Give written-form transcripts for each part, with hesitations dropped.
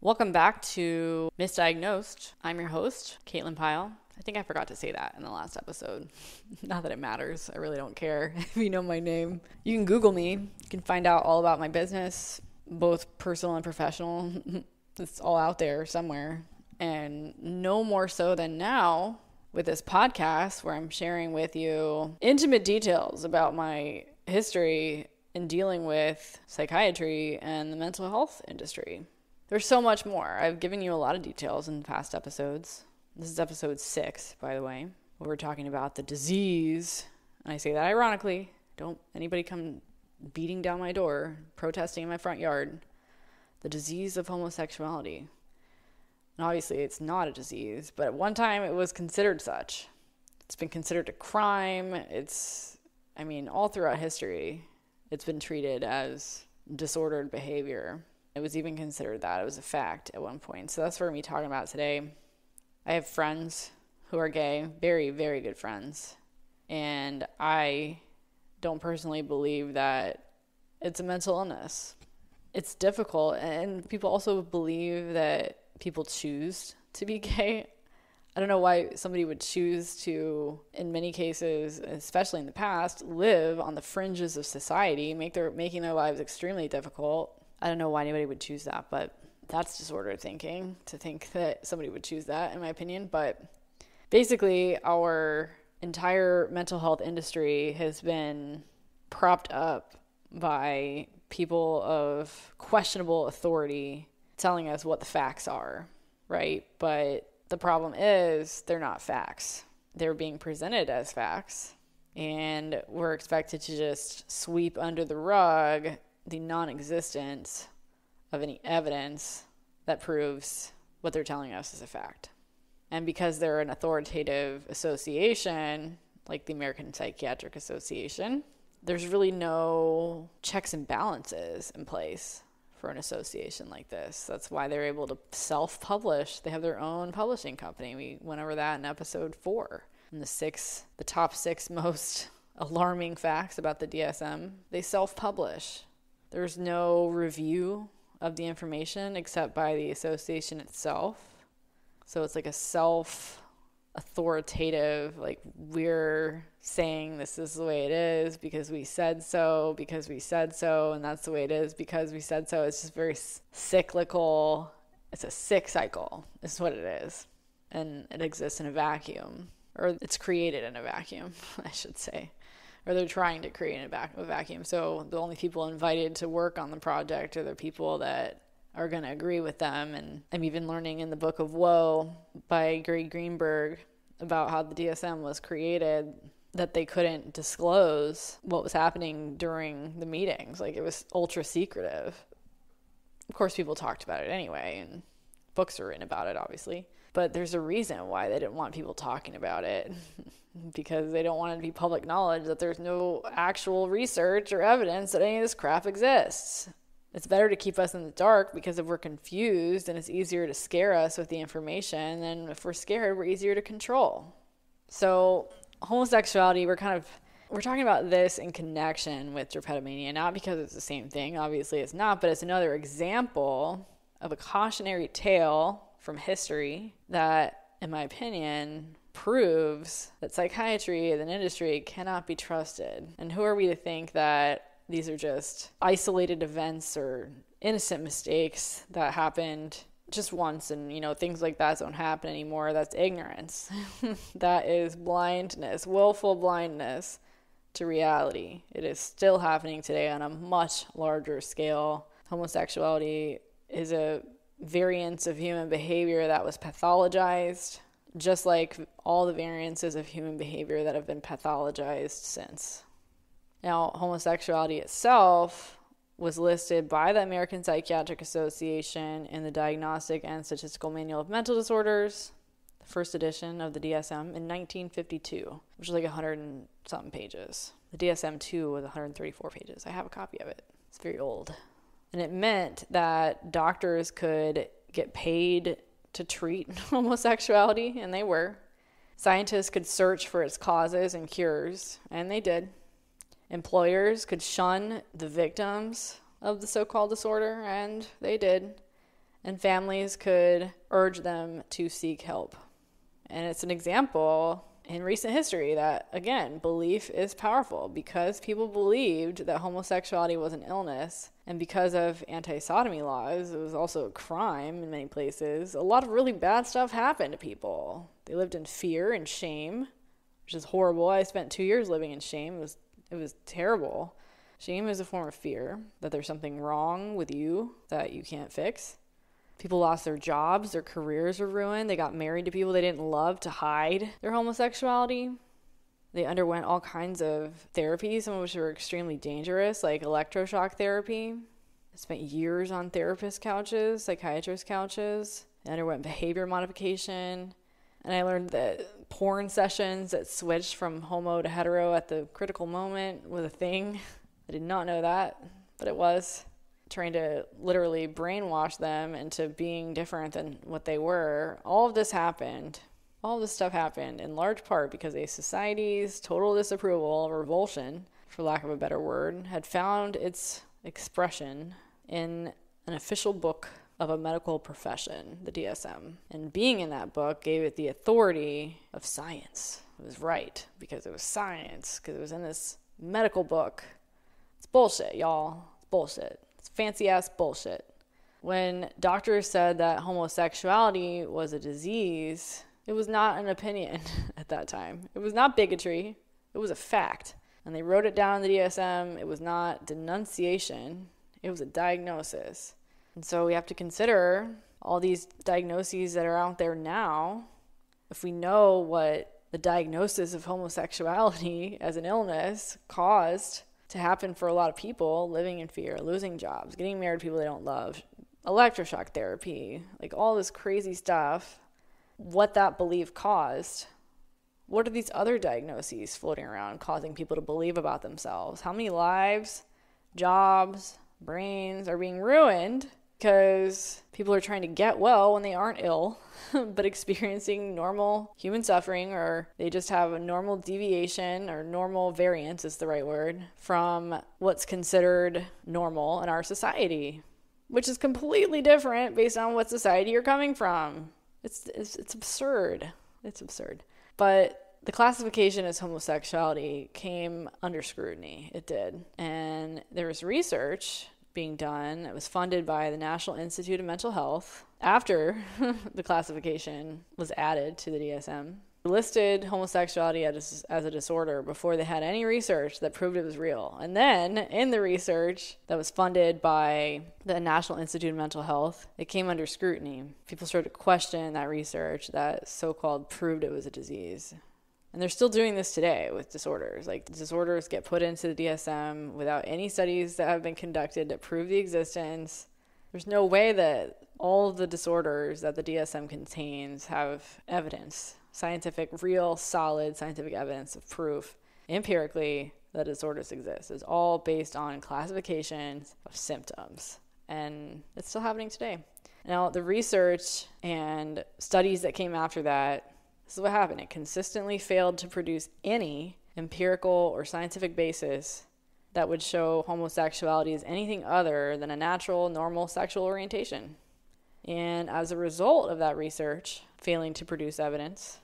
Welcome back to Misdiagnosed. I'm your host, Caitlin Pyle. I think I forgot to say that in the last episode. Not that it matters. I really don't care if you know my name. You can Google me. You can find out all about my business, both personal and professional. It's all out there somewhere. And no more so than now with this podcast where I'm sharing with you intimate details about my history in dealing with psychiatry and the mental health industry. There's so much more. I've given you a lot of details in past episodes. This is episode 6, by the way, where we're talking about the disease. And I say that ironically. Don't anybody come beating down my door, protesting in my front yard. The disease of homosexuality. And obviously it's not a disease, but at one time it was considered such. It's been considered a crime. All throughout history, it's been treated as disordered behavior. It was even considered that. It was a fact at one point. So that's what we're going to be talking about today. I have friends who are gay, very, very good friends. And I don't personally believe that it's a mental illness. It's difficult. And people also believe that people choose to be gay. I don't know why somebody would choose to, in many cases, especially in the past, live on the fringes of society, making their lives extremely difficult. I don't know why anybody would choose that, but that's disordered thinking, to think that somebody would choose that, in my opinion. But basically, our entire mental health industry has been propped up by people of questionable authority telling us what the facts are, right? But the problem is they're not facts. They're being presented as facts, and we're expected to just sweep under the rug the non-existence of any evidence that proves what they're telling us is a fact. And because they're an authoritative association, like the American Psychiatric Association, there's really no checks and balances in place for an association like this. That's why they're able to self-publish. They have their own publishing company. We went over that in episode 4. And the top 6 most alarming facts about the DSM, they self-publish. There's no review of the information except by the association itself. So it's like a self-authoritative, like we're saying this is the way it is because we said so, and that's the way it is because we said so. It's just very cyclical. It's a sick cycle is what it is. And it exists in a vacuum, or it's created in a vacuum, I should say. Or they're trying to create a vacuum. So the only people invited to work on the project are the people that are going to agree with them. And I'm even learning in the Book of Woe by Gary Greenberg about how the DSM was created, that they couldn't disclose what was happening during the meetings. Like, it was ultra secretive. Of course, people talked about it anyway, and books are written about it, obviously. But there's a reason why they didn't want people talking about it. Because they don't want it to be public knowledge that there's no actual research or evidence that any of this crap exists. It's better to keep us in the dark, because if we're confused, then it's easier to scare us with the information. And if we're scared, we're easier to control. So homosexuality, we're talking about this in connection with Drapetomania, not because it's the same thing. Obviously it's not, but it's another example of a cautionary tale from history that, in my opinion, proves that psychiatry as an industry cannot be trusted. And who are we to think that these are just isolated events or innocent mistakes that happened just once and, things like that don't happen anymore? That's ignorance. That is blindness, willful blindness to reality. It is still happening today on a much larger scale. Homosexuality is a variance of human behavior that was pathologized, just like all the variances of human behavior that have been pathologized since. Now, homosexuality itself was listed by the American Psychiatric Association in the Diagnostic and Statistical Manual of Mental Disorders, the first edition of the DSM, in 1952, which is like 100 and something pages. The DSM-2 was 134 pages. I have a copy of it. It's very old. And it meant that doctors could get paid to treat homosexuality, and they were. Scientists could search for its causes and cures, and they did. Employers could shun the victims of the so-called disorder, and they did. and families could urge them to seek help. And it's an example in recent history that, again, belief is powerful. Because people believed that homosexuality was an illness, and because of anti-sodomy laws, it was also a crime in many places, a lot of really bad stuff happened to people. They lived in fear and shame, which is horrible. I spent 2 years living in shame. It was terrible. Shame is a form of fear, that there's something wrong with you that you can't fix. People lost their jobs, their careers were ruined. They got married to people they didn't love to hide their homosexuality. They underwent all kinds of therapies, some of which were extremely dangerous, like electroshock therapy. They spent years on therapist couches, psychiatrist couches. They underwent behavior modification. And I learned that porn sessions that switched from homo to hetero at the critical moment was a thing. I did not know that, but it was. Trying to literally brainwash them into being different than what they were. All of this happened. All of this stuff happened in large part because a society's total disapproval, revulsion, for lack of a better word, had found its expression in an official book of a medical profession, the DSM. And being in that book gave it the authority of science. It was right because it was science, because it was in this medical book. It's bullshit, y'all. It's bullshit. It's fancy-ass bullshit. When doctors said that homosexuality was a disease, it was not an opinion at that time. It was not bigotry. It was a fact. And they wrote it down in the DSM. It was not denunciation. It was a diagnosis. And so we have to consider all these diagnoses that are out there now. If we know what the diagnosis of homosexuality as an illness caused to happen for a lot of people living in fear, losing jobs, getting married to people they don't love, electroshock therapy, like all this crazy stuff, what that belief caused. What are these other diagnoses floating around causing people to believe about themselves? How many lives, jobs, brains are being ruined because people are trying to get well when they aren't ill, but experiencing normal human suffering, or they just have a normal deviation or normal variance is the right word from what's considered normal in our society, which is completely different based on what society you're coming from. It's absurd. It's absurd. But the classification as homosexuality came under scrutiny. It did. And there was research being done. It was funded by the National Institute of Mental Health after the classification was added to the DSM. It listed homosexuality as a disorder before they had any research that proved it was real. And then in the research that was funded by the National Institute of Mental Health, it came under scrutiny. People started to question that research that so-called proved it was a disease. And they're still doing this today with disorders. Like, disorders get put into the DSM without any studies that have been conducted that prove the existence. There's no way that all of the disorders that the DSM contains have evidence, scientific, real, solid scientific evidence of proof, empirically, that disorders exist. It's all based on classifications of symptoms. And it's still happening today. Now, the research and studies that came after that, this is what happened. It consistently failed to produce any empirical or scientific basis that would show homosexuality as anything other than a natural, normal sexual orientation. And as a result of that research failing to produce evidence,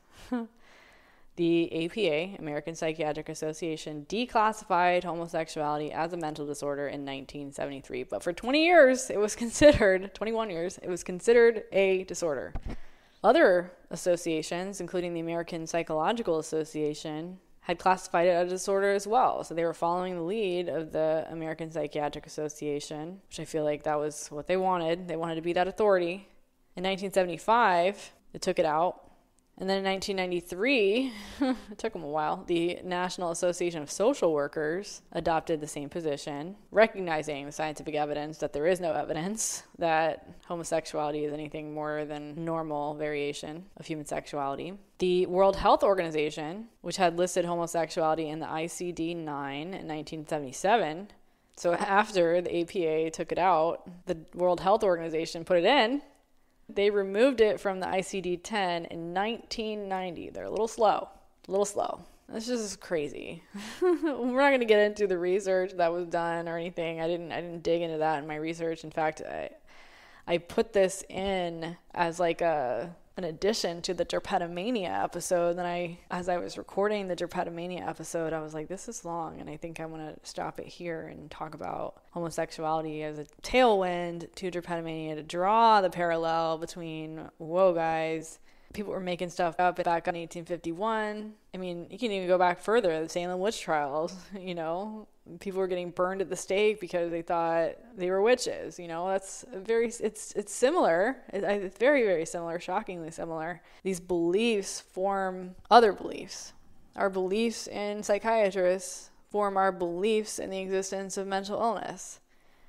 the APA, American Psychiatric Association, declassified homosexuality as a mental disorder in 1973. But for 21 years, it was considered a disorder. Other associations, including the American Psychological Association, had classified it as a disorder as well. So they were following the lead of the American Psychiatric Association, which I feel like that was what they wanted. They wanted to be that authority. In 1975, they took it out. And then in 1993, it took them a while, the National Association of Social Workers adopted the same position, recognizing the scientific evidence that there is no evidence that homosexuality is anything more than normal variation of human sexuality. The World Health Organization, which had listed homosexuality in the ICD-9 in 1977, so after the APA took it out, the World Health Organization put it in. They removed it from the ICD-10 in 1990. They're a little slow. This is crazy. We're not going to get into the research that was done or anything. I didn't dig into that in my research. In fact, I put this in as like an addition to the Drapetomania episode. Then as I was recording the Drapetomania episode, I was like, this is long, and I think I want to stop it here and talk about homosexuality as a tailwind to Drapetomania to draw the parallel between, whoa guys, people were making stuff up back in 1851. I mean, you can even go back further, the Salem witch trials, people were getting burned at the stake because they thought they were witches. That's it's similar. It's very, very similar, shockingly similar. These beliefs form other beliefs. Our beliefs in psychiatrists form our beliefs in the existence of mental illness.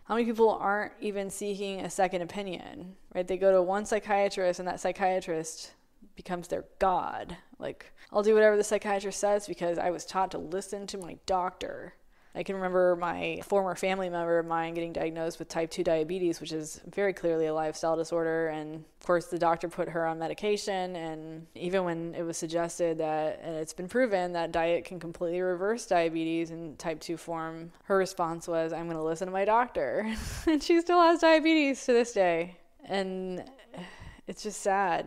How many people aren't even seeking a second opinion, right? They go to one psychiatrist and that psychiatrist becomes their god. Like, I'll do whatever the psychiatrist says because I was taught to listen to my doctor. I can remember my former family member of mine getting diagnosed with type 2 diabetes, which is very clearly a lifestyle disorder. And of course, the doctor put her on medication. And even when it was suggested that, and it's been proven that diet can completely reverse diabetes in type 2 form, her response was, I'm going to listen to my doctor. And she still has diabetes to this day. And it's just sad,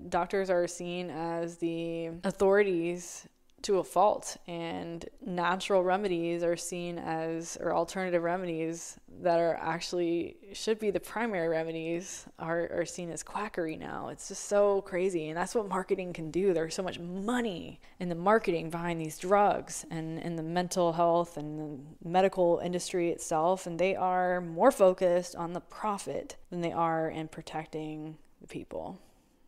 doctors are seen as the authorities to a fault, and natural remedies are seen as, or alternative remedies that are actually should be the primary remedies are seen as quackery now. It's just so crazy. And that's what marketing can do. There's so much money in the marketing behind these drugs and in the mental health and the medical industry itself, and they are more focused on the profit than they are in protecting the people.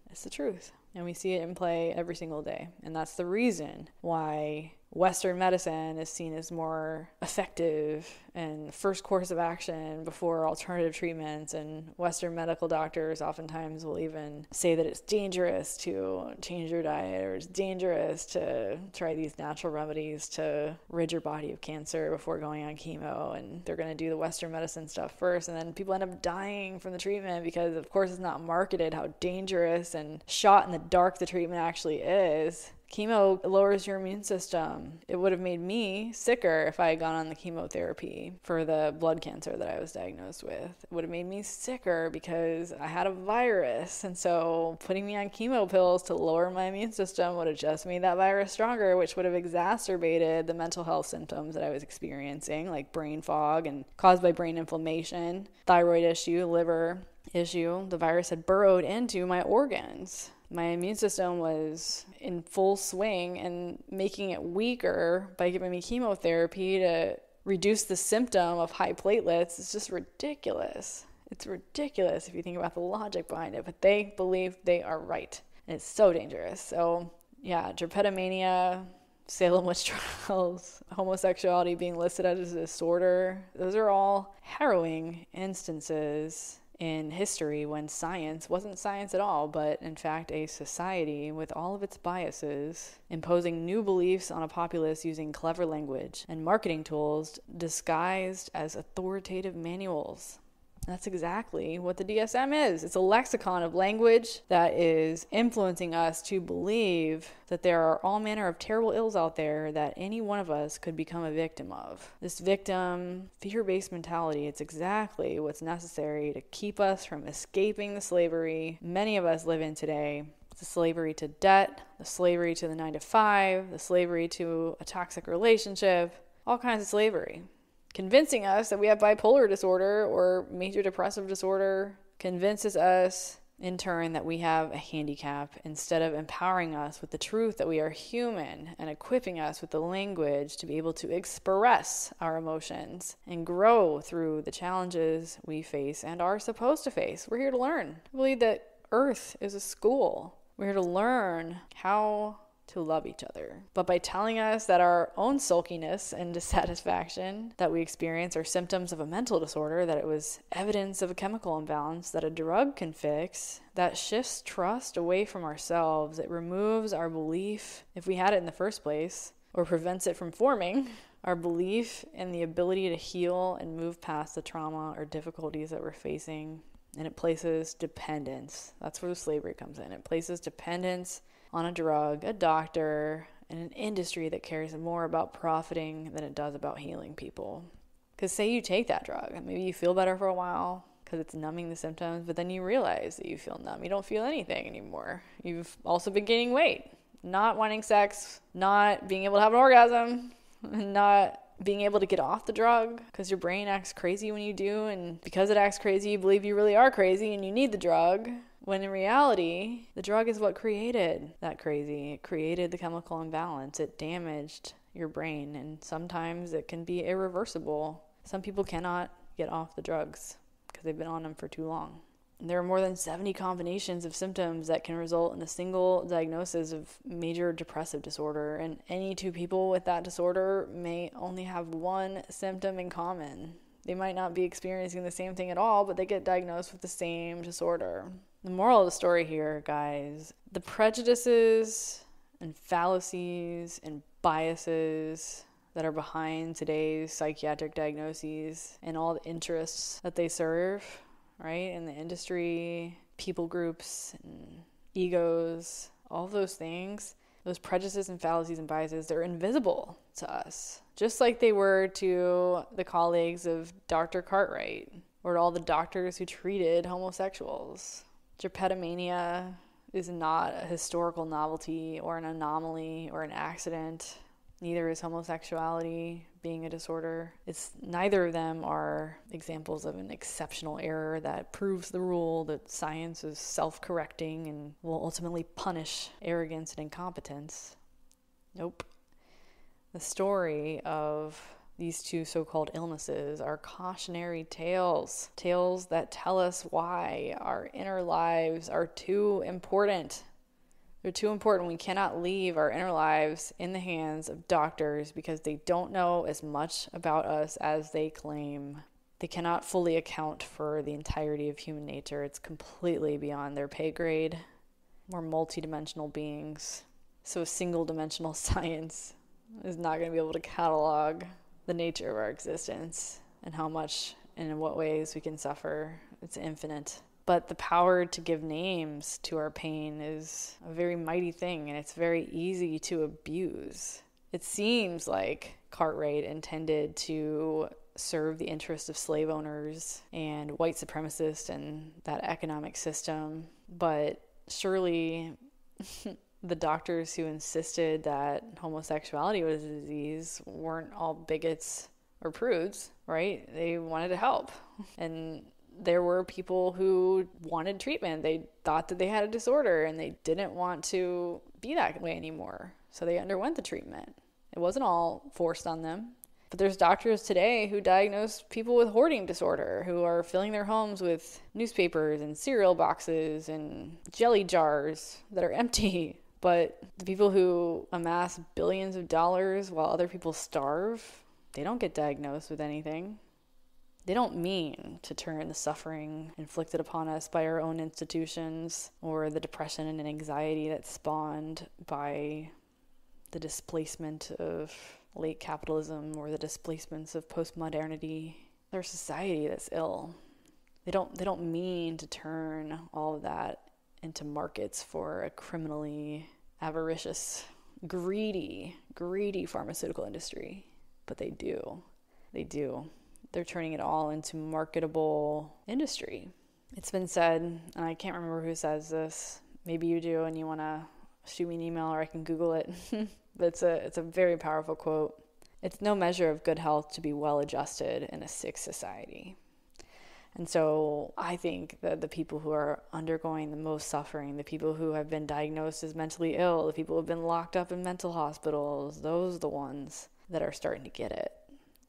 It's the truth. And we see it in play every single day. And that's the reason why Western medicine is seen as more effective and first course of action before alternative treatments. And Western medical doctors oftentimes will even say that it's dangerous to change your diet, or it's dangerous to try these natural remedies to rid your body of cancer before going on chemo. And they're going to do the Western medicine stuff first. And then people end up dying from the treatment because, of course, it's not marketed how dangerous and shot in the dark the treatment actually is. Chemo lowers your immune system. It would have made me sicker if I had gone on the chemotherapy for the blood cancer that I was diagnosed with. It would have made me sicker because I had a virus. And so putting me on chemo pills to lower my immune system would have just made that virus stronger, which would have exacerbated the mental health symptoms that I was experiencing, like brain fog and caused by brain inflammation, thyroid issue, liver issue. The virus had burrowed into my organs. My immune system was in full swing, and making it weaker by giving me chemotherapy to reduce the symptom of high platelets is just ridiculous. It's ridiculous if you think about the logic behind it, but they believe they are right. And it's so dangerous. So yeah, Drapetomania, Salem witch trials, homosexuality being listed as a disorder, those are all harrowing instances in history when science wasn't science at all, but in fact a society with all of its biases, imposing new beliefs on a populace using clever language and marketing tools disguised as authoritative manuals. That's exactly what the DSM is. It's a lexicon of language that is influencing us to believe that there are all manner of terrible ills out there that any one of us could become a victim of. This victim, fear-based mentality, it's exactly what's necessary to keep us from escaping the slavery many of us live in today. The slavery to debt, the slavery to the 9-to-5, the slavery to a toxic relationship, all kinds of slavery. Convincing us that we have bipolar disorder or major depressive disorder convinces us in turn that we have a handicap, instead of empowering us with the truth that we are human and equipping us with the language to be able to express our emotions and grow through the challenges we face and are supposed to face. We're here to learn. I believe that Earth is a school. We're here to learn how to love each other. But by telling us that our own sulkiness and dissatisfaction that we experience are symptoms of a mental disorder, that it was evidence of a chemical imbalance that a drug can fix, that shifts trust away from ourselves. It removes our belief, if we had it in the first place, or prevents it from forming, our belief in the ability to heal and move past the trauma or difficulties that we're facing. And it places dependence. That's where the slavery comes in. It places dependence on a drug, a doctor, and an industry that cares more about profiting than it does about healing people. Because say you take that drug and maybe you feel better for a while, because it's numbing the symptoms, but then you realize that you feel numb. You don't feel anything anymore. You've also been gaining weight, not wanting sex, not being able to have an orgasm, not being able to get off the drug because your brain acts crazy when you do, and because it acts crazy, you believe you really are crazy and you need the drug, when in reality, the drug is what created that crazy. It created the chemical imbalance. It damaged your brain, and sometimes it can be irreversible. Some people cannot get off the drugs because they've been on them for too long. There are more than 70 combinations of symptoms that can result in a single diagnosis of major depressive disorder, and any two people with that disorder may only have one symptom in common. They might not be experiencing the same thing at all, but they get diagnosed with the same disorder. The moral of the story here, guys, the prejudices and fallacies and biases that are behind today's psychiatric diagnoses and all the interests that they serve, right, in the industry, people groups, and egos, all those things, those prejudices and fallacies and biases, they're invisible to us, just like they were to the colleagues of Dr. Cartwright or to all the doctors who treated homosexuals. Drapetomania is not a historical novelty or an anomaly or an accident. Neither is homosexuality being a disorder. Neither of them are examples of an exceptional error that proves the rule that science is self-correcting and will ultimately punish arrogance and incompetence. Nope. The story of these two so-called illnesses are cautionary tales that tell us why our inner lives are too important. They're too important. We cannot leave our inner lives in the hands of doctors because they don't know as much about us as they claim. They cannot fully account for the entirety of human nature. It's completely beyond their pay grade. We're multidimensional beings. So a single-dimensional science is not going to be able to catalog the nature of our existence and how much and in what ways we can suffer. It's infinite. But the power to give names to our pain is a very mighty thing, and it's very easy to abuse. It seems like Cartwright intended to serve the interests of slave owners and white supremacists and that economic system, but surely the doctors who insisted that homosexuality was a disease weren't all bigots or prudes, right? They wanted to help. And there were people who wanted treatment. They thought that they had a disorder and they didn't want to be that way anymore. So they underwent the treatment. It wasn't all forced on them. But there's doctors today who diagnose people with hoarding disorder, who are filling their homes with newspapers and cereal boxes and jelly jars that are empty. But the people who amass billions of dollars while other people starve, they don't get diagnosed with anything. They don't mean to turn the suffering inflicted upon us by our own institutions or the depression and anxiety that's spawned by the displacement of late capitalism or the displacements of postmodernity. They're a society that's ill. They don't mean to turn all of that into markets for a criminally avaricious, greedy pharmaceutical industry. But they do. They're turning it all into marketable industry. It's been said, and I can't remember who says this. Maybe you do and you want to shoot me an email or I can Google it. But it's a very powerful quote. It's no measure of good health to be well adjusted in a sick society. And so I think that the people who are undergoing the most suffering, the people who have been diagnosed as mentally ill, the people who have been locked up in mental hospitals, those are the ones that are starting to get it.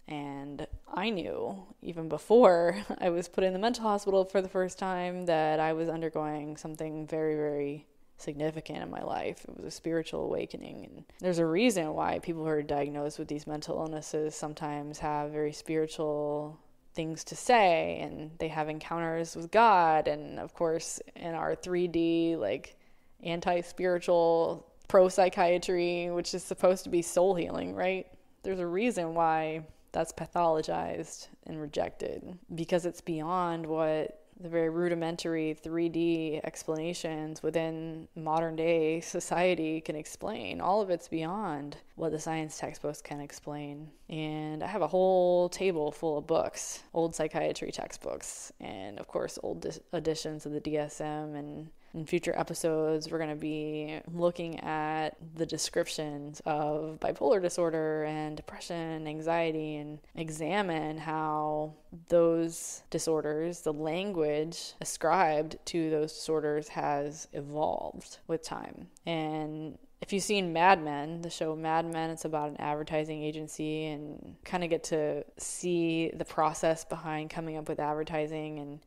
And I knew, even before I was put in the mental hospital for the first time, that I was undergoing something very, very significant in my life. It was a spiritual awakening. And there's a reason why people who are diagnosed with these mental illnesses sometimes have very spiritual things to say, and they have encounters with God. And of course, in our 3D, like, anti-spiritual pro-psychiatry, which is supposed to be soul healing, right? There's a reason why that's pathologized and rejected, because it's beyond what the very rudimentary 3D explanations within modern day society can explain. All of it's beyond what the science textbooks can explain. And I have a whole table full of books, old psychiatry textbooks, and of course old editions of the DSM. And in future episodes, we're going to be looking at the descriptions of bipolar disorder and depression, anxiety, and examine how those disorders, the language ascribed to those disorders, has evolved with time. And if you've seen Mad Men, the show Mad Men, it's about an advertising agency, and kind of get to see the process behind coming up with advertising. And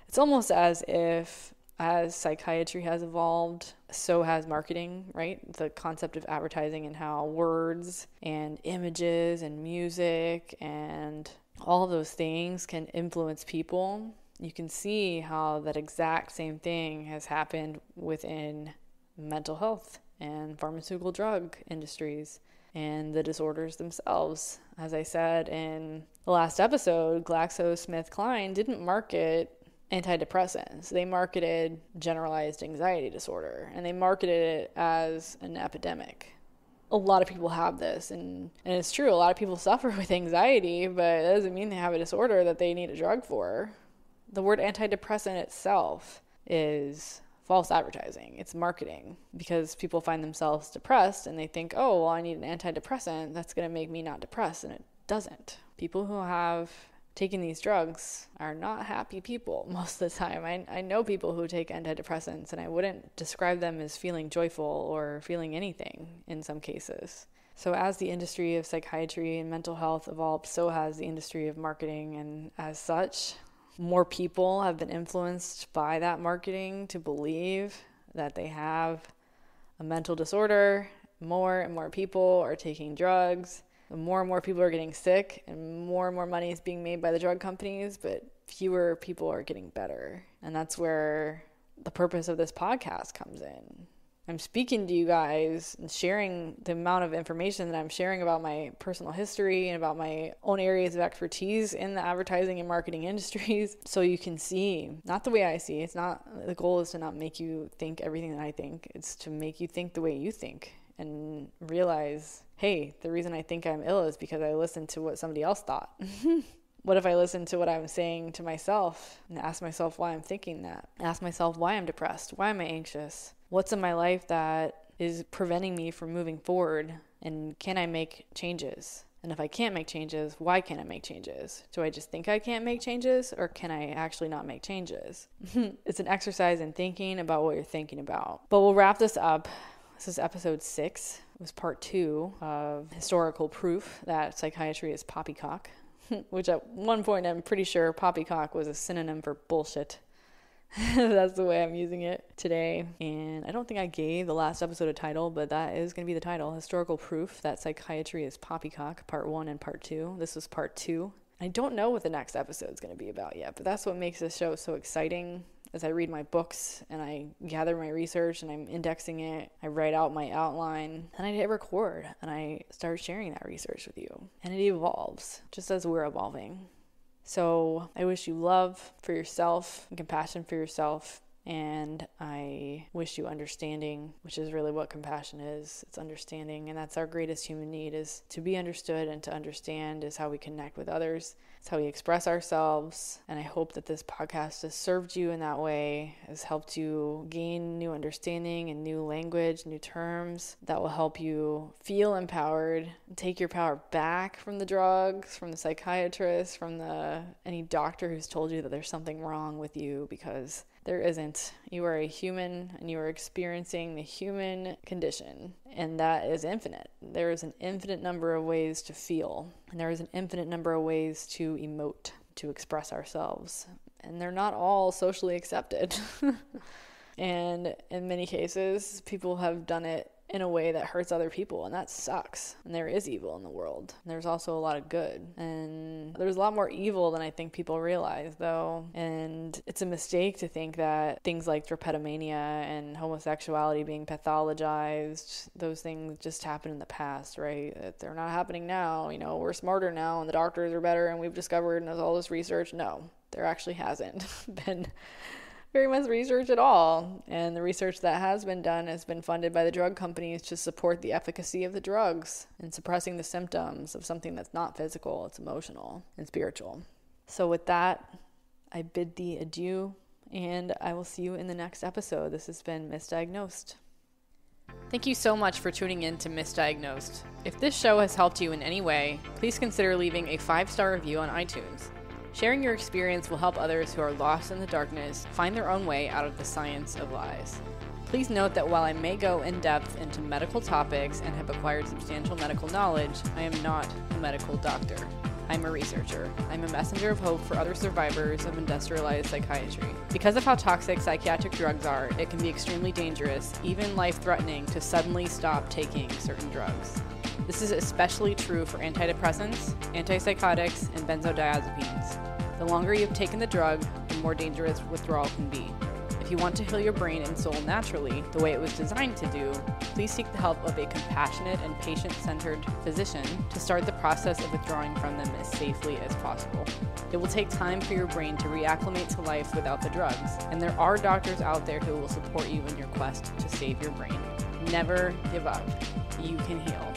it's almost as if as psychiatry has evolved, so has marketing, right? The concept of advertising and how words and images and music and all of those things can influence people. You can see how that exact same thing has happened within mental health and pharmaceutical drug industries and the disorders themselves. As I said in the last episode, GlaxoSmithKline didn't market antidepressants. They marketed generalized anxiety disorder, and they marketed it as an epidemic. A lot of people have this, and it's true, a lot of people suffer with anxiety, but it doesn't mean they have a disorder that they need a drug for. The word antidepressant itself is false advertising. It's marketing, because people find themselves depressed and they think, oh, well, I need an antidepressant that's going to make me not depressed, and it doesn't. People who have taking these drugs are not happy people most of the time. I know people who take antidepressants, and I wouldn't describe them as feeling joyful or feeling anything in some cases. So as the industry of psychiatry and mental health evolved, so has the industry of marketing, and as such, more people have been influenced by that marketing to believe that they have a mental disorder. More and more people are taking drugs. More and more people are getting sick, and more money is being made by the drug companies, but fewer people are getting better. And that's where the purpose of this podcast comes in. I'm speaking to you guys and sharing the amount of information that I'm sharing about my personal history and about my own areas of expertise in the advertising and marketing industries, so you can see, not the way I see. It's not, the goal is to not make you think everything that I think. It's to make you think the way you think, and realize, hey, the reason I think I'm ill is because I listened to what somebody else thought. What if I listen to what I'm saying to myself and ask myself why I'm thinking that? Ask myself why I'm depressed. Why am I anxious? What's in my life that is preventing me from moving forward? And can I make changes? And if I can't make changes, why can't I make changes? Do I just think I can't make changes, or can I actually not make changes? It's an exercise in thinking about what you're thinking about. But we'll wrap this up. This is episode 6. It was part 2 of historical proof that psychiatry is poppycock, which at one point I'm pretty sure poppycock was a synonym for bullshit. That's the way I'm using it today. And I don't think I gave the last episode a title, but that is going to be the title. Historical proof that psychiatry is poppycock, part 1 and part 2. This was part 2. I don't know what the next episode is going to be about yet, but that's what makes this show so exciting. As I read my books and I gather my research and I'm indexing it, I write out my outline, and I hit record and I start sharing that research with you. And it evolves just as we're evolving. So I wish you love for yourself and compassion for yourself. And I wish you understanding, which is really what compassion is. It's understanding. And that's our greatest human need, is to be understood, and to understand is how we connect with others. It's how we express ourselves. And I hope that this podcast has served you in that way, has helped you gain new understanding and new language, new terms that will help you feel empowered, take your power back from the drugs, from the psychiatrist, from any doctor who's told you that there's something wrong with you, because there isn't. You are a human, and you are experiencing the human condition, and that is infinite. There is an infinite number of ways to feel, and there is an infinite number of ways to emote, to express ourselves, and they're not all socially accepted. And in many cases, people have done it in a way that hurts other people, and that sucks. And there is evil in the world. And there's also a lot of good. And there's a lot more evil than I think people realize, though. And it's a mistake to think that things like drapetomania and homosexuality being pathologized, those things just happened in the past, right? That they're not happening now. You know, we're smarter now, and the doctors are better, and we've discovered, and there's all this research. No. there actually hasn't been very much research at all. And the research that has been done has been funded by the drug companies to support the efficacy of the drugs and suppressing the symptoms of something that's not physical, it's emotional and spiritual. So with that, I bid thee adieu, and I will see you in the next episode. This has been Misdiagnosed. Thank you so much for tuning in to Misdiagnosed. If this show has helped you in any way, please consider leaving a 5-star review on iTunes. Sharing your experience will help others who are lost in the darkness find their own way out of the science of lies. Please note that while I may go in depth into medical topics and have acquired substantial medical knowledge, I am not a medical doctor. I'm a researcher. I'm a messenger of hope for other survivors of industrialized psychiatry. Because of how toxic psychiatric drugs are, it can be extremely dangerous, even life-threatening, to suddenly stop taking certain drugs. This is especially true for antidepressants, antipsychotics, and benzodiazepines. The longer you've taken the drug, the more dangerous withdrawal can be. If you want to heal your brain and soul naturally, the way it was designed to do, please seek the help of a compassionate and patient-centered physician to start the process of withdrawing from them as safely as possible. It will take time for your brain to reacclimate to life without the drugs, and there are doctors out there who will support you in your quest to save your brain. Never give up. You can heal.